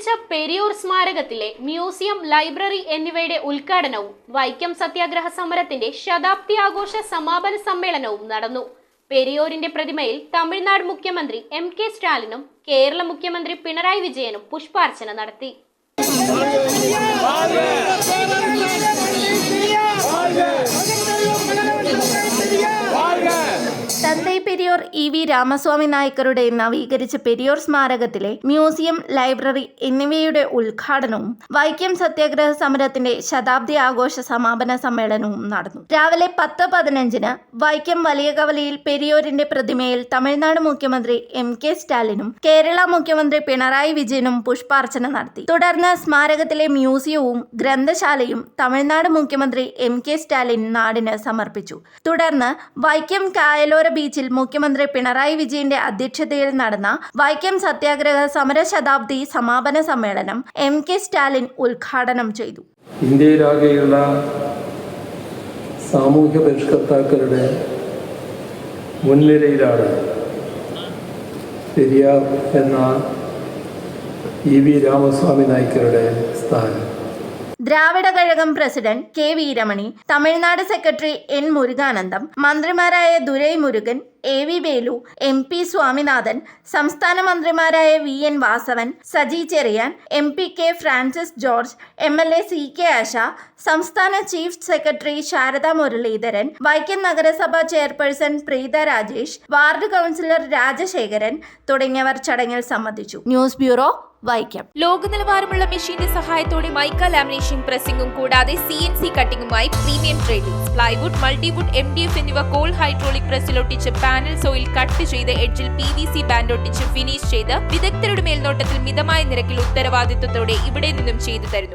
നവീകരിച്ച Periyar സ്മാരകത്തിലെ museum, library എന്നിവയുടെ ഉദ്ഘാടനവും വൈക്കം സത്യാഗ്രഹ സമരത്തിന്റെ ശതാബ്ദി ആഘോഷ സമാപന സമ്മേളനവും നടന്നു. പെരിയോറിന്റെ പ്രതിമയിൽ തമിഴ്നാട് മുഖ്യമന്ത്രി MK സ്റ്റാലിനും കേരള മുഖ്യമന്ത്രി പിണറായി വിജയനും പുഷ്പാർച്ചന നടത്തി. തന്തൈ പെരിയോർ EV രാമസ്വാമി നായ്ക്കരുടെ നവീകരിച്ച പെരിയോർ സ്മാരകത്തിലെ മ്യൂസിയം, ലൈബ്രറി എന്നിവയുടെ ഉദ്ഘാടനവും വൈക്കം സത്യാഗ്രഹ സമരത്തിന്റെ ശതാബ്ദി ആഘോഷ സമാപന സമ്മേളനവും നടന്നു. രാവിലെ 10:15 വൈക്കം വലിയ കവലയിൽ പെരിയോറിന്റെ പ്രതിമയിൽ തമിഴ്നാട് മുഖ്യമന്ത്രി MK സ്റ്റാലിനും കേരള മുഖ്യമന്ത്രി പിണറായി വിജയനും പുഷ്പാർച്ചന നടത്തി. തുടർന്ന് സ്മാരകത്തിലെ മ്യൂസിയവും ഗ്രന്ഥശാലയും തമിഴ്നാട് മുഖ്യമന്ത്രി MK സ്റ്റാലിൻ നാടിന് സമർപ്പിച്ചു. തുടർന്ന് വൈക്കം കായലോര ബീച്ചിൽ മുഖ്യമന്ത്രി പിണറായി വിജയന്റെ അധ്യക്ഷതയിൽ നടന്ന വൈക്കം സത്യാഗ്രഹ സമര ശതാബ്ദി സമാപന സമ്മേളനം MK സ്റ്റാലിൻ ഉദ്ഘാടനം ചെയ്തു. ഇന്ത്യയിലാകെയുള്ള സാമൂഹ്യ പരിഷ്കർത്താക്കളുടെ മുൻനിരയിലാണ് പെരിയാർ എന്ന EV രാമസ്വാമി നായ്ക്കരുടെ സ്ഥാനം. Dravida Kazhagam president K Veeramani, Tamil Nadu secretary N Murukanandam, മന്ത്രിമാരായ ദുരൈമുരുകൻ, AV വേലു, MP സ്വാമിനാഥൻ, സംസ്ഥാന മന്ത്രിമാരായ VN Vasavan, Saji Cherian, MP K Francis George, MLA CK Asha, സംസ്ഥാന ചീഫ് സെക്രട്ടറി ശാരദ മുരളീധരൻ, വൈക്കം നഗരസഭ chairperson Preetha Rajesh, ward councillor Rajasekharan തുടങ്ങിയവർ ചടങ്ങിൽ സംബന്ധിച്ചു. News bureau, Vaikom. ലോക നിലവാരമുള്ള മെഷീന്റെ സഹായത്തോടെ മൈക്ക ലാമിനേഷൻ പ്രസിംഗും കൂടാതെ CNC കട്ടിംഗുമായി premium trading, plywood, multiwood, MDF എന്നിവ cold hydraulic പ്രസ്സിലൊട്ടിച്ച് panel soil cut ചെയ്ത് എഡ്ജിൽ PVC ബാൻഡ് ഒട്ടിച്ച് ഫിനിഷ് ചെയ്ത് വിദഗ്ധരുടെ മേൽനോട്ടത്തിൽ മിതമായ നിരക്കിൽ ഉത്തരവാദിത്വത്തോടെ ഇവിടെ നിന്നും ചെയ്തു തരുന്നു.